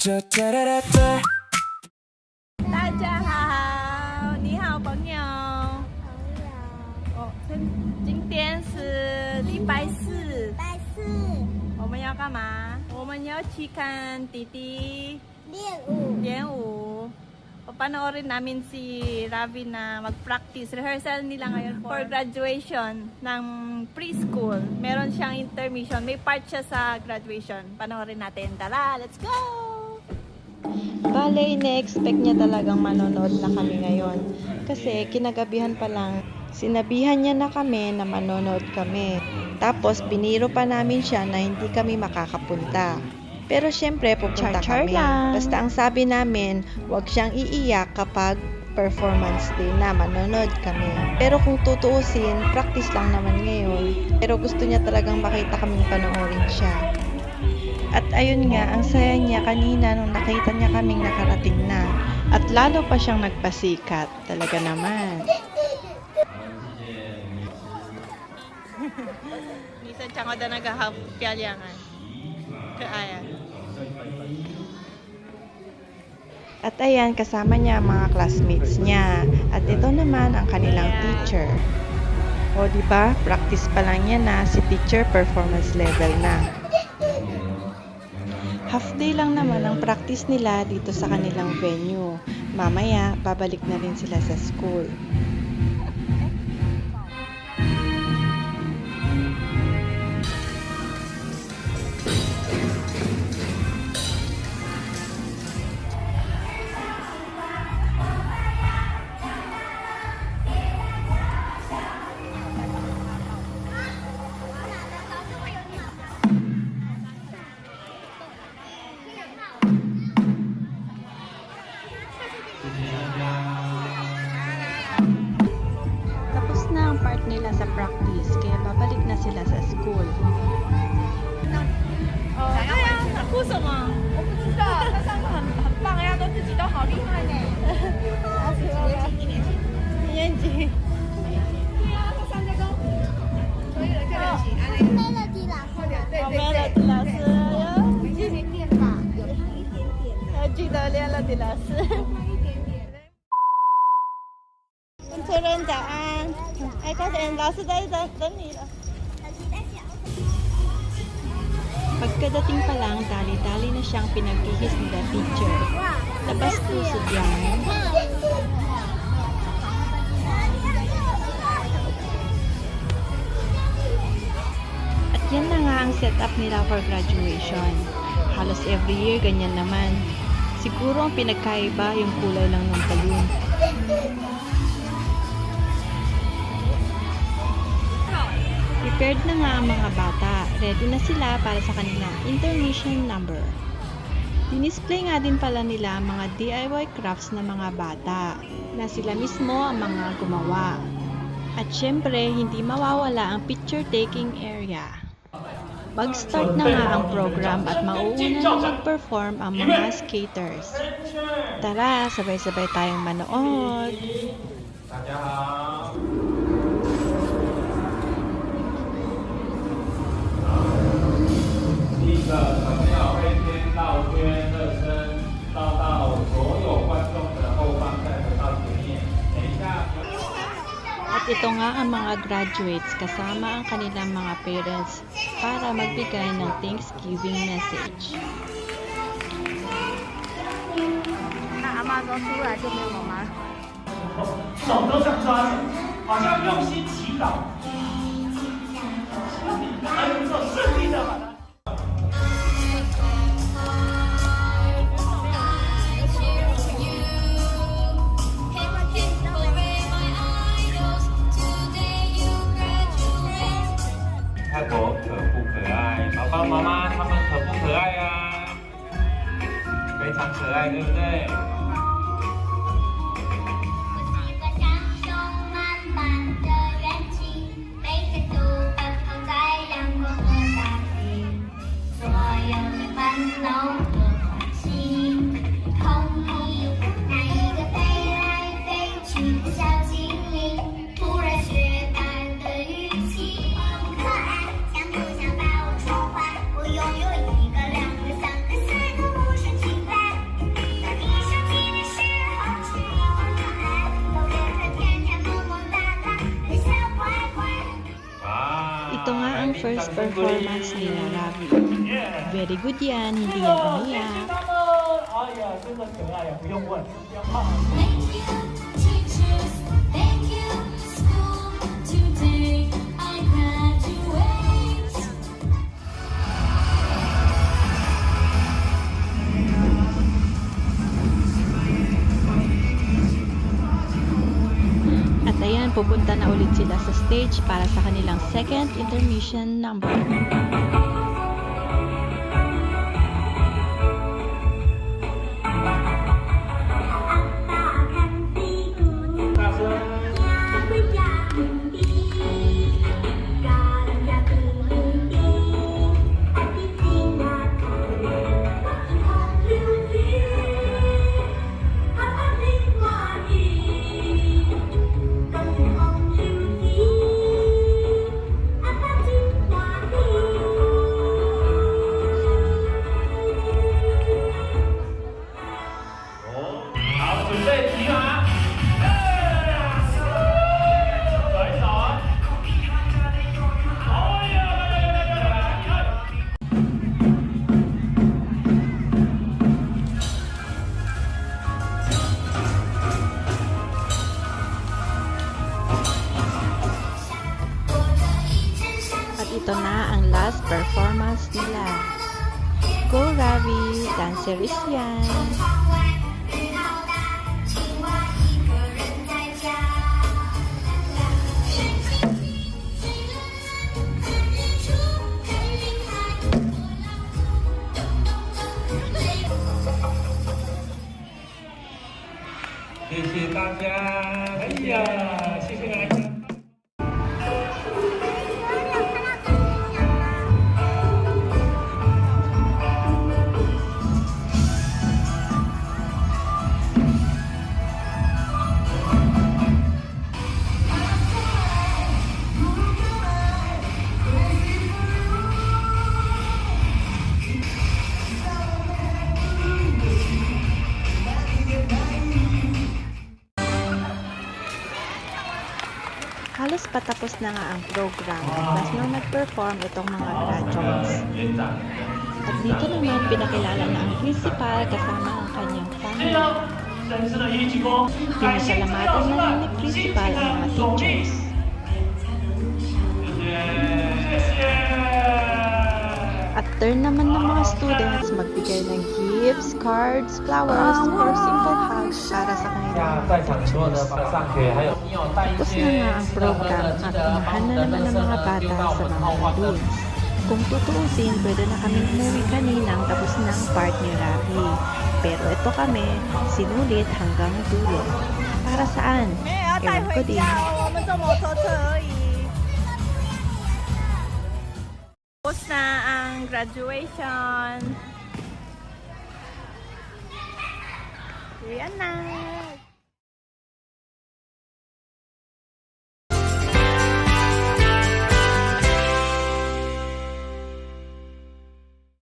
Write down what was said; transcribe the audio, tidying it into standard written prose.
大家好，你好，朋友。哦，今天是礼拜四，我们要干嘛？我们要去看弟弟练舞. Papanoorin namin si Ravi na mag-practice. Rehearsal nila ngayon for graduation ng preschool. Meron siyang intermission. May part siya sa graduation. Panoorin natin. Tara, let's go! Bale, ine-expect niya talagang manonood na kami ngayon. Kasi kinagabihan pa lang, sinabihan niya na kami na manonood kami. Tapos, biniro pa namin siya na hindi kami makakapunta. Pero syempre, pupunta kami. Basta ang sabi namin, huwag siyang iiyak kapag performance day na manonood kami. Pero kung tutuusin, practice lang naman ngayon. Pero gusto niya talagang makita kaming panoorin siya. At ayun nga, ang saya niya kanina nung nakita niya kaming nakarating na. At lalo pa siyang nagpasikat. Talaga naman. 你在讲我的那个好漂亮啊，可爱啊。 At ayan, kasama niya ang mga classmates niya. At ito naman ang kanilang teacher. O diba, practice pa lang niya na si teacher performance level na. Half day lang naman ang practice nila dito sa kanilang venue. Mamaya, babalik na rin sila sa school. Tapos na ang part nila sa practice, kaya babalik na sila sa school. 哦，对呀，他哭什么？我不知道，他唱的很棒呀，都自己都好厉害呢。一年级。对呀，他上这个可以了，可以起来。Melody 老师，我们的迪老师，已经练吧，有他一点点的。记得练了迪老师。主任早安，哎，快点，老师在等你了。 Pagkadating pa lang, dali-dali na siyang pinagkikis nila teacher. Labas puso yan. At yan na nga ang setup nila for graduation. Halos every year ganyan naman. Siguro ang pinagkaiba yung kulay lang ng balloon. Prepared na nga ang mga bata. Ready na sila para sa kanilang intermission number. Dinisplay nga din pala nila ang mga DIY crafts ng mga bata na sila mismo ang mga gumawa. At syempre, hindi mawawala ang picture-taking area. Mag-start na nga ang program at mauuna na mag-perform ang mga skaters. Tara, sabay-sabay tayong manood! 大家好。第一个小朋友会先绕圈热身，绕到所有观众的后方，再回到前面。等一下。 At ito nga ang mga graduates kasama ang kanilang mga parents para magbigay ng Thanksgiving message. 那阿妈说出来就没有妈妈。手都想抓着，好像用心祈祷，希望你的儿子顺利的把它。 泰国可不可爱？爸爸妈妈他们可不可爱呀？非常可爱，对不对？ 想不想把我宠坏？我拥有一个2个3个4个5神奇怪。performance nila Ravi. Very good yan, hindi yan 谢 umiyak. 谢他们，哎呀，真的可爱呀，不用问，不要怕。 Thank you, teachers. Thank you, school. Today I graduate. At ayan, pupunta na ulit sila sa stage para sa kanilang second intermission number. Ito na ang last performance nila. Go Ravi! Dancerist yan! Halos patapos na nga ang program at nung nag-perform itong mga graduates. At dito naman pinakilala na ang principal kasama ang kanyang family. Pinasalamatan na rin ni principal ang mga teachers. At turn naman ng mga students magbigay ng gifts, cards, flowers, or simple hugs para sa kanilang mga teachers. Tapos na nga ang program at unahan na naman ng mga bata sa mga balloons. Kung tutuusin, pwede na kaming umuwi kaninang tapos na ang part ni Ravi. Pero ito kami, sinulit hanggang dulo. Para saan? Ewan ko din. 我们坐摩托车而已。Tapos na ang graduation. Yan na.